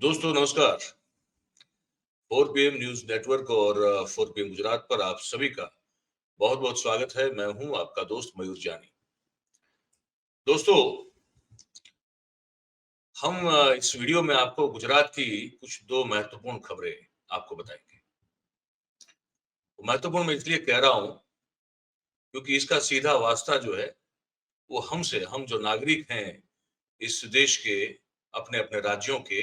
दोस्तों नमस्कार। 4 PM news network और 4 PM गुजरात पर आप सभी का बहुत बहुत स्वागत है। मैं हूं आपका दोस्त मयूर जानी। दोस्तों, हम इस वीडियो में आपको गुजरात की कुछ दो महत्वपूर्ण खबरें आपको बताएंगे। महत्वपूर्ण मैं इसलिए कह रहा हूं क्योंकि इसका सीधा वास्ता जो है वो हमसे, हम जो नागरिक हैं इस देश के, अपने अपने राज्यों के,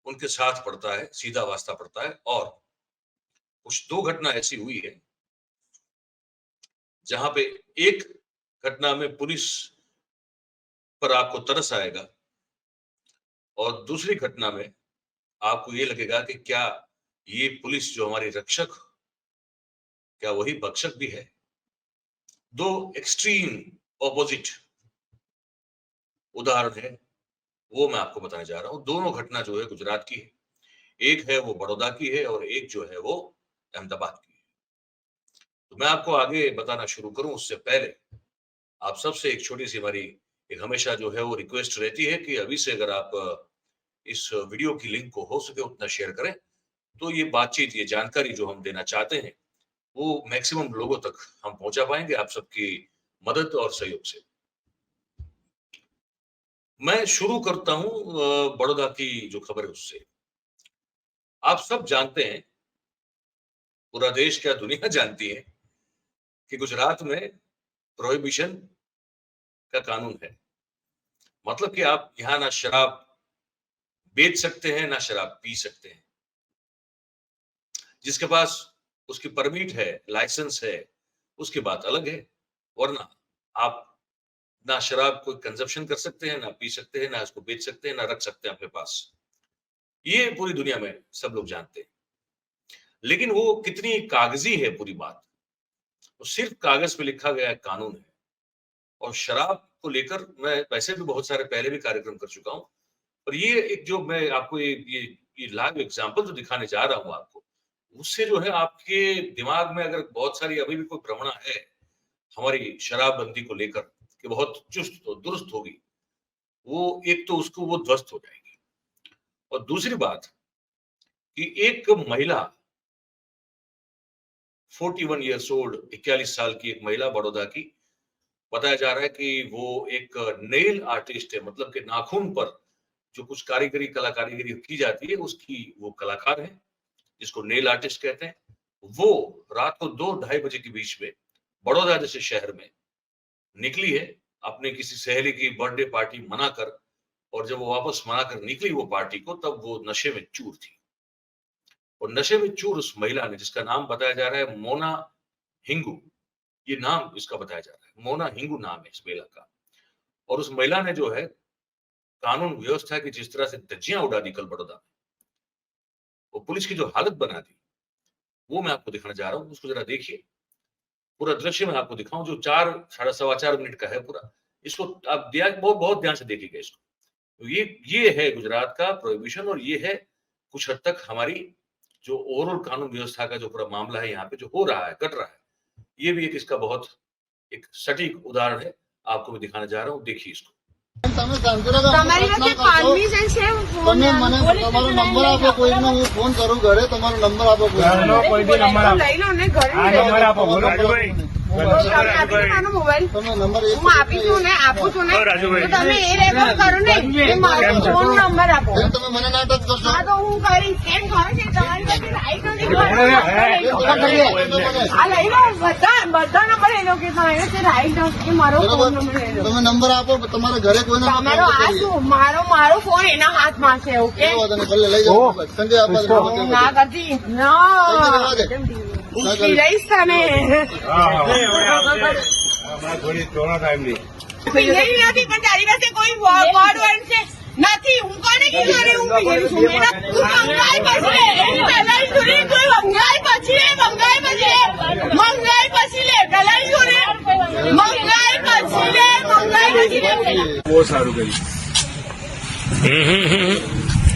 उनके साथ पड़ता है, सीधा वास्ता पड़ता है। और कुछ दो घटना ऐसी हुई है जहां पे एक घटना में पुलिस पर आपको तरस आएगा और दूसरी घटना में आपको ये लगेगा कि क्या ये पुलिस जो हमारी रक्षक, क्या वही भक्षक भी है। दो एक्सट्रीम ऑपोजिट उदाहरण है, वो मैं आपको बताने जा रहा हूं। दोनों घटना जो है गुजरात की है। एक है वो बड़ौदा की है और एक जो है वो अहमदाबाद की है। तो मैं आपको आगे बताना शुरू करूं उससे पहले आप सबसे एक छोटी सी हमारी एक हमेशा जो है वो रिक्वेस्ट रहती है कि अभी से अगर आप इस वीडियो की लिंक को हो सके उतना शेयर करें, तो ये बातचीत, ये जानकारी जो हम देना चाहते हैं वो मैक्सिमम लोगों तक हम पहुंचा पाएंगे आप सबकी मदद और सहयोग से। मैं शुरू करता हूं बड़ौदा की जो खबर है उससे। आप सब जानते हैं, पूरा देश क्या दुनिया जानती है कि गुजरात में प्रोहिबिशन का कानून है। मतलब कि आप यहां ना शराब बेच सकते हैं ना शराब पी सकते हैं। जिसके पास उसकी परमिट है, लाइसेंस है, उसकी बात अलग है, वरना आप ना शराब को कंजप्शन कर सकते हैं, ना पी सकते हैं, ना इसको बेच सकते हैं, ना रख सकते हैं अपने पास। ये पूरी दुनिया में सब लोग जानते हैं। लेकिन वो कितनी कागजी है पूरी बात, वो सिर्फ कागज पे लिखा गया कानून है। और शराब को लेकर मैं वैसे भी बहुत सारे पहले भी कार्यक्रम कर चुका हूं, और ये एक जो मैं आपको ये लाइव एग्जांपल जो दिखाने जा रहा हूं आपको, उससे जो है आपके दिमाग में अगर बहुत सारी अभी भी कोई भ्रमणा है हमारी शराबबंदी को लेकर कि बहुत चुस्त और दुरुस्त होगी, वो एक तो उसको वो ध्वस्त हो जाएगी। और दूसरी बात कि एक महिला 41 ईयर्स ओल्ड, 41 साल की एक महिला बड़ौदा की, बताया जा रहा है कि वो एक नेल आर्टिस्ट है। मतलब कि नाखून पर जो कुछ कलाकारीगरी की जाती है उसकी वो कलाकार है, जिसको नेल आर्टिस्ट कहते हैं। वो रात को 2-2:30 बजे के बीच में बड़ौदा जैसे शहर में निकली है अपने किसी सहेली की बर्थडे पार्टी मनाकर, और जब वो वापस मनाकर निकली वो पार्टी को, तब वो नशे में चूर थी। और नशे में चूर उस महिला ने, जिसका नाम बताया जा रहा है मोना हिंगू, ये नाम इसका बताया जा रहा है, मोना हिंगू नाम है इस महिला का। और उस महिला ने जो है कानून व्यवस्था की जिस तरह से धज्जियां उड़ा दी कल बड़ौदा में, वो पुलिस की जो हालत बना दी, वो मैं आपको दिखाने जा रहा हूं। उसको जरा देखिए, पूरा दृश्य मैं आपको दिखाऊं जो 4-4.25 मिनट का है पूरा। इसको आप बहुत बहुत ध्यान से देखिएगा इसको। तो ये है गुजरात का प्रोहिबिशन, और ये है कुछ हद तक हमारी जो ओवरऑल कानून व्यवस्था का जो पूरा मामला है यहाँ पे जो हो रहा है, घट रहा है। ये भी एक इसका बहुत एक सटीक उदाहरण है, आपको मैं दिखाने जा रहा हूँ। देखिए इसको। તમારી પાસે કોન્ફિડન્સ છે? તમે મને તમારો નંબર આપો, કોઈને હું ફોન કરું ઘરે, તમારો નંબર આપો કોઈ બી નંબર આપો, લઈ લો ને ઘરે આ નંબર આપો, બોલો રાજુભાઈ, મોબાઈલ તમે નંબર હું આપીશું ને, આપું છું ને, તો તમે એ રેકોર્ડ કરો ને, એ મારો ફોન નંબર આપો. તમે મને નાટક કરશો. હા તો હું કરીશ. કેમ ખબર છે તમારી પાસે રાઈટ નથી? આ લઈ લો, બધા નંબર લઈ લો કે તમારી પાસે રાઈટ નથી, મારો ફોન નંબર લઈ લો. તમે નંબર આપો, તમારા ઘરે કોઈને તમારો આ શું, મારો ફોન એના હાથમાં છે. ઓકે, ભલે લઈ જાઓ, સંજય આપવા ના કરતી ના રહીશ તમે નથી, પણ તારી પાસે કોઈ વર્ડ છે નથી. હું કોને કીધું? અરે હું પીગળી છું. તું મંગાઈ પછી લે, એની પહેલા સુધી તું મંગાઈ પછી લે, મંગાઈ પછી લે, મંગાઈ પછી લે, પહેલા સુધી મંગાઈ પછી લે, મંગાઈ પછી લે. બહુ સારું કર્યું.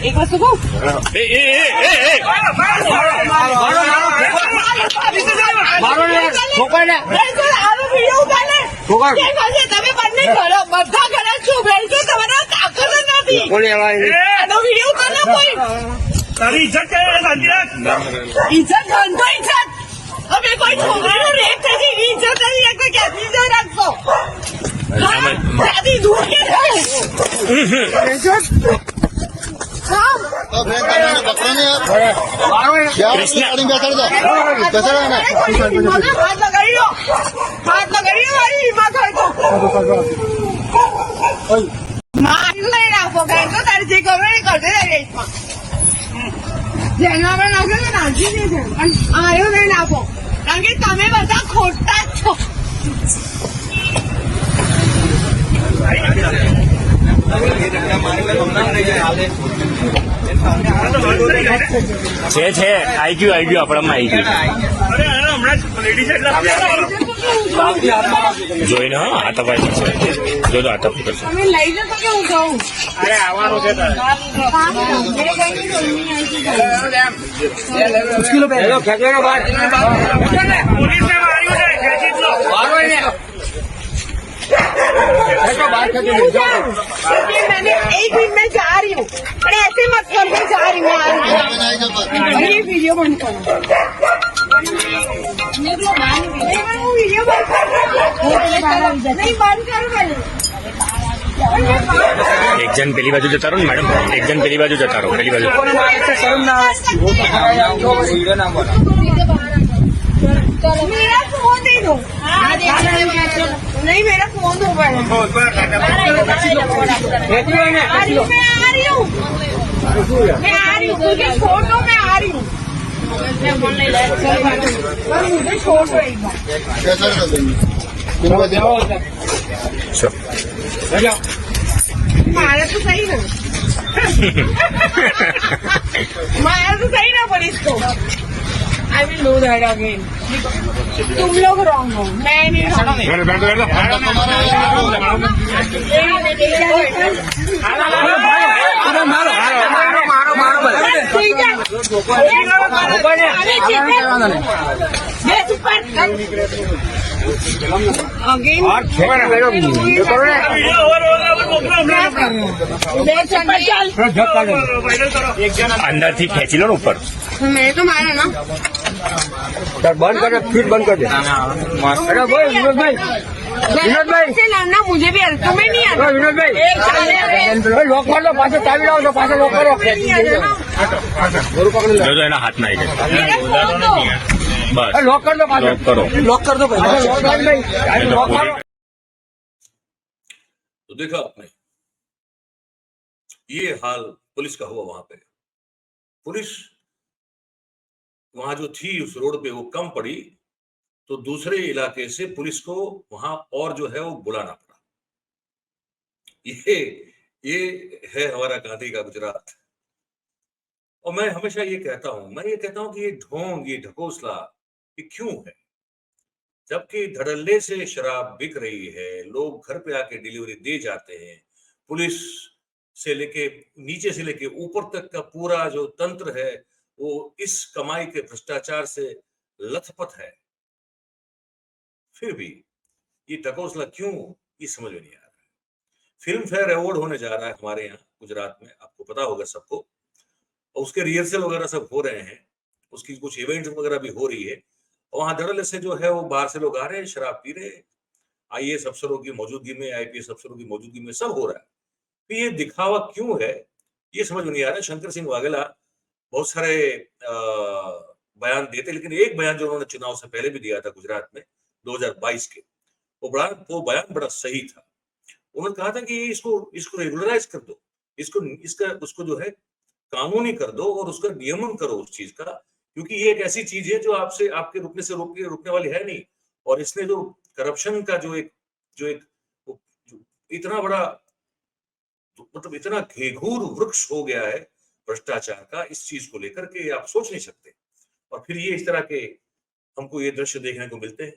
એક વસ્તુ કહું, તમે બંને ઘરો બધા ઘણા છો, બેન છો, તમારા તાકાત જ નથી. આનો વિડીયો કરો કોઈ તારી ઇજ્જત છે ઇજ્જત ધંધો ઇજ્જત હવે કોઈ છોકરીનો રેપ થશે એની ઇજ્જત નથી રાખતો ક્યાંથી ઇજ્જત રાખશો ત્યાંથી દૂર કે થાય तो फ्रेंड तुम्हारे पकड़ो नहीं यार गाड़ी में बैठा ना हाथ लगाइयो मारी हिम्मत હોય તો મારી લઈ રાખો કારણ કે તારી જે ખબર એ કરતે રહી રેસમાં જેના પર નાખો તો નાખી દેજો પણ આયો નહીં નાખો કારણ કે તમે બધા ખોટા જ છો છે આવી ગયું આપણામાં આવી ગયું જોઈને હા હાથ અપાય છે જો તો હાથ અપ કરશે તમે લઈ જશો કે હું કહું અરે આવવાનું છે मैंने एक दिन में जा रही हूँ पर ऐसे मत कर मैं जा रही हूँ और ये वीडियो बंद करो वीडियो बंद करो नहीं बंद करो पहले એક જણ પેલી બાજુ જતા રહો ને મેડમ એક જણ પેલી બાજુ જતા રહો પેલી બાજુ मेरा फोन दे दो नहीं मेरा फोन दो मैं आ रही हूँ मुझे छोड़ दो मैं आ रही हूँ मुझे छोड़ दो एक बार मारा तो सही ना मारा तो सही ना पुलिस को I will do that again. तुम लोग रॉन्ग हो मैं नहीं अंदर थी ખેંચી લો ને ઉપર मैं तो मारा ना बंद कर फिर बंद कर दे अरे भाई विनोद भाई से लड़ना मुझे भी आता तुम्हें नहीं आता विनोद भाई लॉक मार लो पास चाबी लाओ तो पास लॉक करो જો એના હાથમાં આવી જાય मेरा फोन दो બસ लॉक कर दो पास લોક કરો लॉक कर दो भाई लॉक मारो तो देखा आपने ये हाल पुलिस का हुआ वहां पे पुलिस वहां जो थी उस रोड पे वो कम पड़ी तो दूसरे इलाके से पुलिस को वहां और जो है वो बुलाना पड़ा ये है हमारा गांधी का गुजरात और मैं हमेशा ये कहता हूं कि ये ढोंग ये ढकोसला ये क्यों है जबकि धड़ल्ले से शराब बिक रही है लोग घर पे आके डिलीवरी दे जाते हैं पुलिस से लेके नीचे से लेके ऊपर तक का पूरा जो तंत्र है वो इस कमाई के भ्रष्टाचार से लथपथ है फिर भी ये ढकोसला क्यों ये समझ में नहीं आ रहा है फिल्म फेयर अवार्ड होने जा रहा है हमारे यहाँ गुजरात में आपको पता होगा सबको और उसके रिहर्सल वगैरह सब हो रहे हैं उसकी कुछ इवेंट वगैरह भी हो रही है और वहां धड़ल्ले से जो है वो बाहर से लोग आ रहे हैं शराब पी रहे हैं आईएएस अफसरों की मौजूदगी में आईपीएस अफसरों की मौजूदगी में सब हो रहा है तो ये दिखावा क्यों है ये समझ में नहीं आ रहा है शंकर सिंह वाघेला बहुत सारे बयान देते लेकिन एक बयान जो उन्होंने चुनाव से पहले भी दिया था गुजरात में 2022 के वो बयान बड़ा सही था उन्होंने कहा था कि इसको रेगुलराइज कर दो उसको जो है कानूनी कर दो और उसका नियमन करो उस चीज का क्योंकि ये एक ऐसी चीज है जो आपके रुकने वाली है नहीं और इसने जो करप्शन का जो एक इतना बड़ा मतलब इतना घेघूर वृक्ष हो गया है भ्रष्टाचार का इस चीज को लेकर के आप सोच नहीं सकते और फिर ये इस तरह के हमको ये दृश्य देखने को मिलते हैं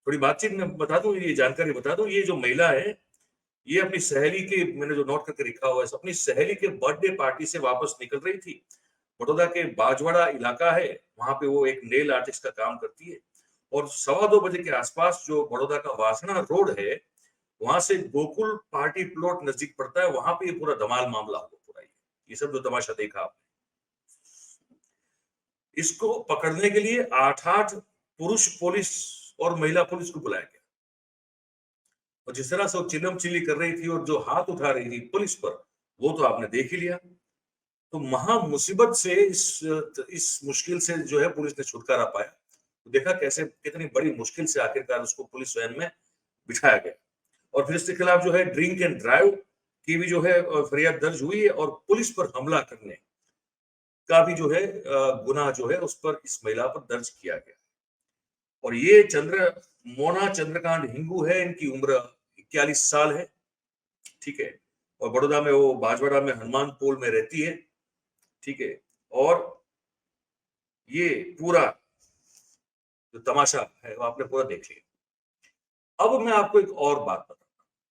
थोड़ी बातचीत में बता दूं ये जानकारी बता दूं ये जो महिला है ये अपनी सहेली के मैंने जो नोट करके लिखा हुआ है अपनी सहेली के बर्थडे पार्टी से वापस निकल रही थी बड़ौदा के बाजवाड़ा इलाका है वहां पे वो एक नेल आर्टिस्ट का काम करती है और 2:15 बजे के आसपास जो बड़ौदा का वासना रोड है वहां से गोकुल पार्टी प्लॉट नजदीक पड़ता है, वहां पे ये पूरा धमाल मामला हुआ पूरा। ये सब जो तमाशा देखा आपने, इसको पकड़ने के लिए 8 पुरुष पुलिस और महिला पुलिस को बुलाया गया, और जिस तरह से वो चिलम चिली कर रही थी और जो हाथ उठा रही थी पुलिस पर, वो तो आपने देख ही लिया। तो महा मुसीबत से इस मुश्किल से जो है पुलिस ने छुटकारा पाया। तो देखा कैसे कितनी बड़ी मुश्किल से आखिरकार उसको पुलिस वैन में बिठाया गया, और फिर इसके खिलाफ जो है ड्रिंक एंड ड्राइव की भी जो है फरियाद दर्ज हुई है, और पुलिस पर हमला करने का भी जो है गुनाह जो है उस पर इस महिला पर दर्ज किया गया। और ये मोना चंद्रकांत हिंगू है, इनकी उम्र 41 साल है, ठीक है, और बड़ौदा में वो बाजवाड़ा में हनुमान पोल में रहती है, ठीक है। और ये पूरा जो तमाशा है वो आपने पूरा देख लिया। अब मैं आपको एक और बात बताता हूँ,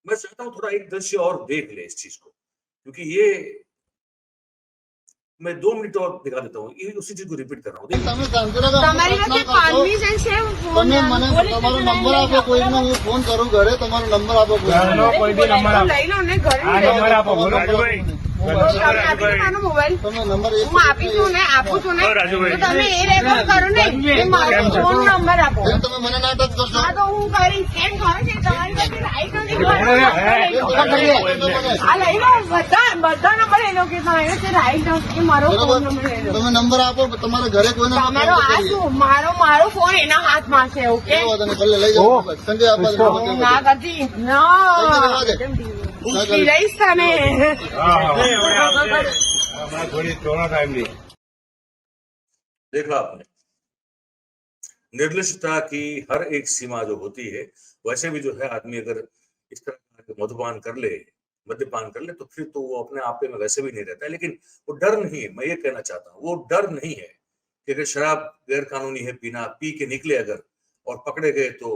मैं चाहता हूँ थोड़ा एक दृश्य और देख ले इस चीज को, क्योंकि ये मैं 2 मिनट और दिखा देता हूँ, ये उसी चीज को रिपीट कर रहा हूँ। તમારી પાસે પાનવી છે ફોન તમારો નંબર આપો, કોઈને હું ફોન કરું ઘરે, તમારો નંબર આપો, કોઈ બી નંબર આપો, લઈ લો ને ઘરે આ નંબર આપો, બોલો રાજુભાઈ, મોબાઈલ તમે નંબર એક હું આપું છું ને તો રાજુભાઈ તમે એ રેકોર્ડ કરો ને કે મારો ફોન નંબર આપો। તમે મને ના ટચ કરશો, હા તો હું કરીશ, કેમ ખબર છે તમારી પાસે રાઈટ નથી, આ લઈ લો બધા નંબર લઈ લો કે તમારે છે રાઈટ કે મારો ફોન નંબર લઈ લો। તમે નંબર આપો, તમારા ઘરે કોઈને તમારો આ શું મારો ફોન એના હાથમાં છે, ઓકે ભલે લઈ જાઓ, સંજય આપવા ના કરતી ના લઈશ તને। देखा आपने निर्लिप्तता की हर एक सीमा जो होती है, वैसे भी जो है आदमी अगर इस तरह का मद्यपान कर ले तो फिर तो वो अपने आप में वैसे भी नहीं रहता है। लेकिन वो डर नहीं है, मैं ये कहना चाहता हूँ, वो डर नहीं है कि अगर शराब गैर कानूनी है पीना, पी के निकले अगर और पकड़े गए तो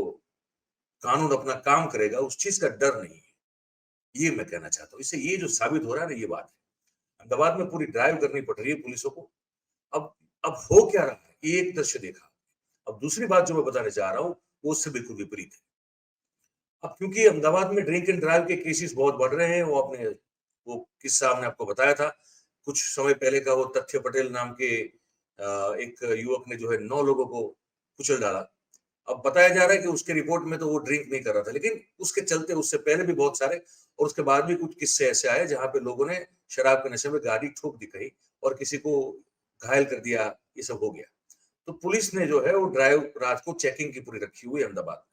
कानून अपना काम करेगा, उस चीज का डर नहीं है, ये मैं कहना चाहता हूँ। इससे ये जो साबित हो रहा है ना, ये बात है। अहमदाबाद में पूरी ड्राइव करनी पड़ रही है पुलिसों को। अब हो क्या रहा है, एक दृश्य देखा। अब दूसरी बात जो मैं बताने जा रहा हूँ वो उससे बिल्कुल विपरीत है। अब क्योंकि अहमदाबाद में ड्रिंक एंड ड्राइव के केसेस बहुत बढ़ रहे हैं, वो किस्सा हमने आपको बताया था कुछ समय पहले का, वो तथ्य पटेल नाम के एक युवक ने जो है 9 लोगों को कुचल डाला। अब बताया जा रहा है कि उसके रिपोर्ट में तो वो ड्रिंक नहीं कर रहा था, लेकिन उसके चलते उससे पहले भी बहुत सारे और उसके बाद भी कुछ किस्से ऐसे आए जहां पे लोगों ने शराब के नशे में गाड़ी ठोक दी कहीं और किसी को घायल कर दिया, ये सब हो गया। तो पुलिस ने जो है वो ड्राइव रात को चेकिंग की पूरी रखी हुई अहमदाबाद में।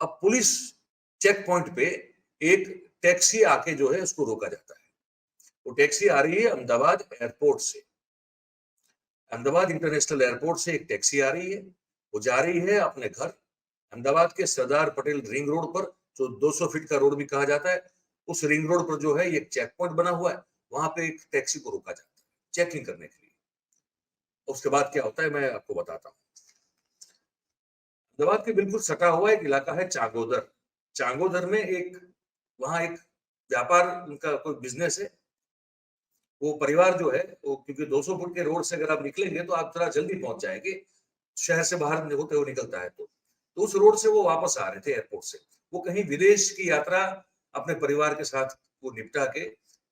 अब पुलिस चेक पॉइंट पे एक टैक्सी आके जो है उसको रोका जाता है। वो टैक्सी आ रही है अहमदाबाद एयरपोर्ट से, अहमदाबाद इंटरनेशनल एयरपोर्ट से एक टैक्सी आ रही है, वो जा रही है अपने घर अहमदाबाद के सरदार पटेल रिंग रोड पर, जो 200 फीट का रोड भी कहा जाता है। उस रिंग रोड पर जो है एक चेक पॉइंट बना हुआ है, वहां पे एक टैक्सी को रोका जाता है चेकिंग करने के लिए। उसके बाद क्या होता है मैं आपको बताता हूँ। अहमदाबाद के बिल्कुल सटा हुआ एक इलाका है चांगोदर। चांगोदर में वहां एक व्यापार, उनका कोई बिजनेस है। वो परिवार जो है वो, क्योंकि 200 फुट के रोड से अगर आप निकलेंगे तो आप थोड़ा जल्दी पहुंच जाएंगे, शहर से बाहर होते हुए निकलता है तो उस रोड से वो वापस आ रहे थे एयरपोर्ट से। वो कहीं विदेश की यात्रा अपने परिवार के साथ वो निपटा के,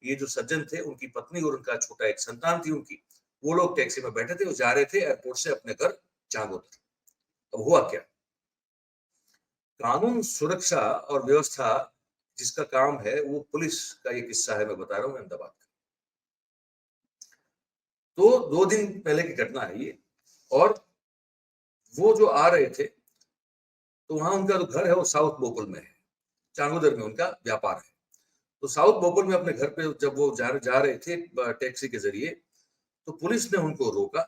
ये जो सज्जन थे उनकी पत्नी और उनका छोटा एक संतान थी उनकी, वो लोग टैक्सी में बैठे थे, वो जा रहे थे एयरपोर्ट से अपने घर चांगोदर। अब हुआ क्या, कानून सुरक्षा और व्यवस्था जिसका काम है वो पुलिस का ये किस्सा है, मैं बता रहा हूँ अहमदाबाद का। तो 2 दिन पहले की घटना है ये, और वो जो आ रहे थे तो वहां उनका जो घर है वो साउथ बोपल में है, चांगोदर में उनका व्यापार है। तो साउथ बोपल में अपने घर पे जब वो जा रहे थे टैक्सी के जरिए, तो पुलिस ने उनको रोका।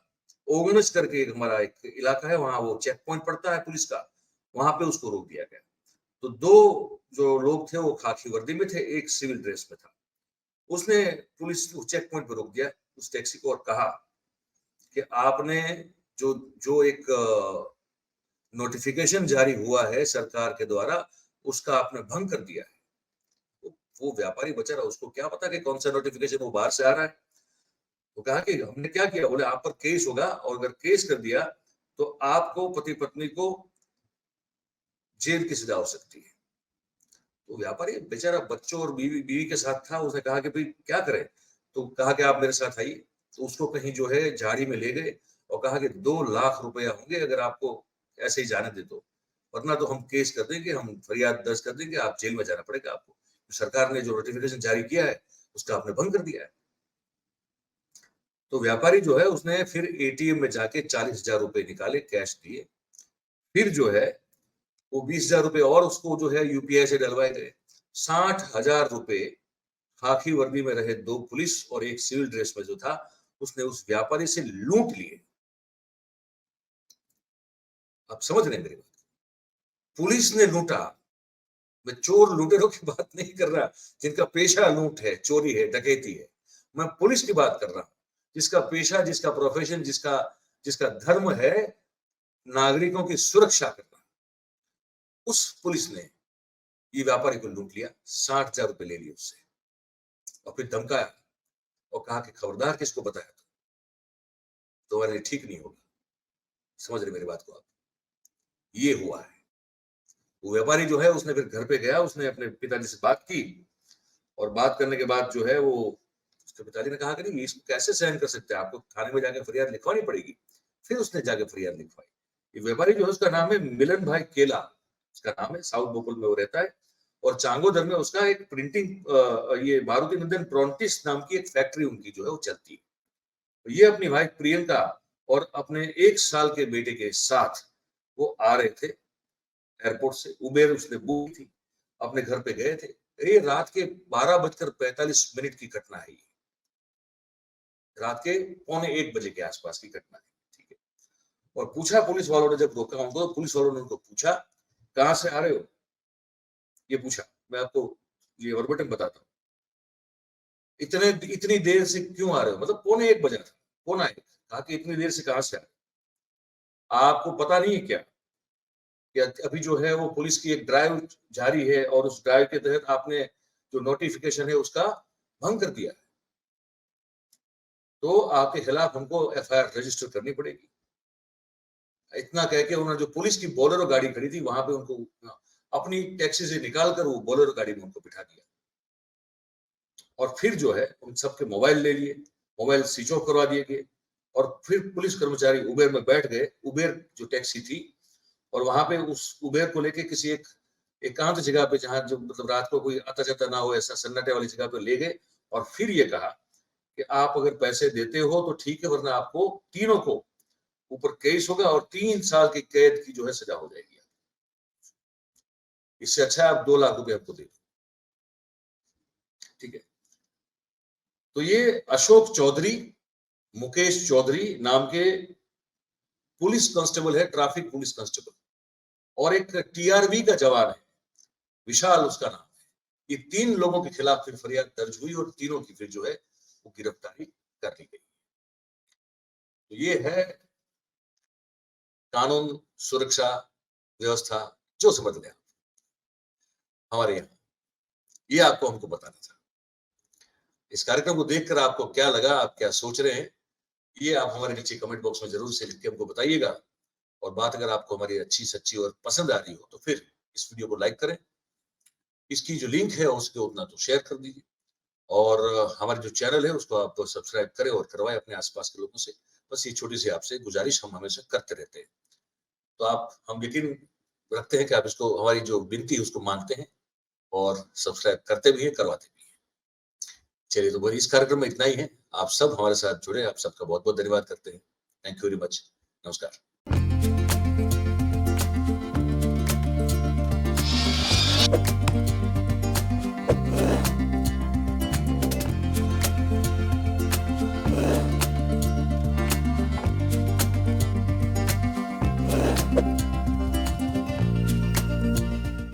ओगनस करके हमारा एक इलाका है, वहां वो चेक पॉइंट पड़ता है पुलिस का, वहां पे उसको रोक दिया गया। तो 2 जो लोग थे वो खाकी वर्दी में थे, एक सिविल ड्रेस में था। उसने पुलिस चेक पॉइंट पे रोक दिया उस टैक्सी को और कहा कि आपने जो एक नोटिफिकेशन जारी हुआ है सरकार के द्वारा, उसका आपने भंग कर दिया है। वो व्यापारी बेचारा, उसको क्या पता कि कौन सा नोटिफिकेशन वो बाहर से आ रहा है। तो कहा कि हमने क्या किया, बोले आप पर केस होगा, और अगर केस कर दिया तो आपको, पति पत्नी को जेल की सजा हो सकती है। तो व्यापारी बेचारा बच्चों और बीवी के साथ था, उसने कहा कि भाई क्या करें, तो कहा कि आप मेरे साथ आइए। तो उसको कहीं जो है झाड़ी में ले गए और कहा कि 2 लाख रुपया होंगे अगर आपको ऐसे ही जाने दे तो, वरना तो हम केस कर देंगे, हम फरियाद दर्ज कर देंगे, आप जेल में जाना पड़ेगा आपको। सरकार ने जो नोटिफिकेशन जारी किया है उसका आपने भंग कर दिया है। तो व्यापारी जो है उसने फिर एटीएम में जाके 40,000 रुपए निकाले, कैश दिए। फिर जो है वो 20,000 रुपए और उसको जो है यूपीआई से डलवाए गए। 60,000 रुपए खाकी वर्दी में रहे 2 पुलिस और 1 सिविल ड्रेस में जो था, उसने उस व्यापारी से लूट लिए। आप समझ रहे हैं मेरी बात? पुलिस ने लूटा। मैं चोर लुटेरों की बात नहीं कर रहा जिनका पेशा लूट है, चोरी है, डकैती है। मैं पुलिस की बात कर रहा हूं, जिसका पेशा, जिसका प्रोफेशन, जिसका धर्म है नागरिकों की सुरक्षा करना। उस पुलिस ने ये व्यापारी को लूट लिया, 60,000 रुपए ले लिए उससे और फिर धमकाया और कहा कि खबरदार किसको बताया तो तुम्हारे लिए ठीक नहीं होगा। समझ रहे मेरी बात को आप? ये हुआ है। वो व्यापारी जो है उसने फिर घर पे गया, उसने अपने पिताजी से बात की और बात करने के बाद जो है वो उसके पिताजी ने कहा कि नहीं इसको कैसे सहन कर सकते हैं, आपको थाने में जाके फरियाद लिखवानी पड़ेगी। फिर उसने जाके फरियाद लिखवाई। ये व्यापारी जो है उसका नाम है मिलन भाई केला, उसका नाम है, साउथ बोपल में वो रहता है और चांगोदर में उसका एक प्रिंटिंग ये मारुति नंदन प्रोंटिस नाम की एक फैक्ट्री उनकी जो है वो चलती है। तो ये अपनी भाई प्रियंका और अपने 1 साल के बेटे के साथ वो आ रहे थे एयरपोर्ट से, उबेर उसने बुक थी, अपने घर पे गए थे। ये रात के 12:45 की घटना है, रात के 12:45 बजे के आसपास की घटना है, ठीक है। और पूछा पुलिस वालों ने, जब रोका उनको तो पुलिस वालों ने उनको पूछा कहां से आ रहे हो, ये पूछा। मैं आपको ये वर्बटन बताता हूँ, इतनी देर से क्यों आ रहे हो, मतलब 12:45 बजा था, 12:45, कहा कि इतनी देर से कहां से आ रहे हो, आपको पता नहीं है क्या कि अभी जो है वो पुलिस की एक ड्राइव जारी है और उस ड्राइव के तहत आपने जो नोटिफिकेशन है उसका भंग कर दिया है, तो आपके खिलाफ हमको एफआईआर रजिस्टर करनी पड़ेगी। इतना कह के उन्होंने जो पुलिस की बोलेरो गाड़ी खड़ी थी वहां पे उनको अपनी टैक्सी से निकाल कर वो बोलेरो गाड़ी में उनको बिठा दिया और फिर जो है उन सबके मोबाइल ले लिए, मोबाइल स्विच ऑफ करवा दिए गए और फिर पुलिस कर्मचारी उबेर में बैठ गए, उबेर जो टैक्सी थी, और वहां पे उस उबेर को लेके किसी एक एकांत जगह पे जहां जो मतलब रात को कोई आता जाता ना हो ऐसा सन्नाटे वाली जगह पे ले गए और फिर ये कहा कि आप अगर पैसे देते हो तो ठीक है, वरना आपको तीनों को ऊपर केस होगा और 3 साल की कैद की जो है सजा हो जाएगी। इससे अच्छा आप 2 लाख रुपए आपको दे दो, ठीक है। तो ये अशोक चौधरी, मुकेश चौधरी नाम के पुलिस कांस्टेबल है, ट्रैफिक पुलिस कांस्टेबल, और एक टीआरबी का जवान है, विशाल उसका नाम है। ये 3 लोगों के खिलाफ फिर फरियाद दर्ज हुई और तीनों की फिर जो है वो गिरफ्तारी कर ली गई। तो ये है कानून सुरक्षा व्यवस्था, जो समझ लें हमारे यहाँ, ये आपको हमको बताना था। इस कार्यक्रम को देखकर आपको क्या लगा, आप क्या सोच रहे हैं, ये आप हमारे नीचे कमेंट बॉक्स में जरूर से लिख के हमको बताइएगा। और बात अगर आपको हमारी अच्छी सच्ची और पसंद आ रही हो तो फिर इस वीडियो को लाइक करें, इसकी जो लिंक है उसके उतना तो शेयर कर दीजिए और हमारे जो चैनल है उसको आप सब्सक्राइब करें और करवाएं अपने आसपास के लोगों से। बस ये छोटी सी आपसे गुजारिश हम हमेशा करते रहते हैं। तो हम यकीन रखते हैं कि आप इसको, हमारी जो विनती है उसको मानते हैं और सब्सक्राइब करते भी हैं, करवाते भी हैं। चलिए, तो इस कार्यक्रम में इतना ही है। आप सब हमारे साथ जुड़े, आप सबका बहुत बहुत धन्यवाद करते हैं। Thank you very much. नमस्कार।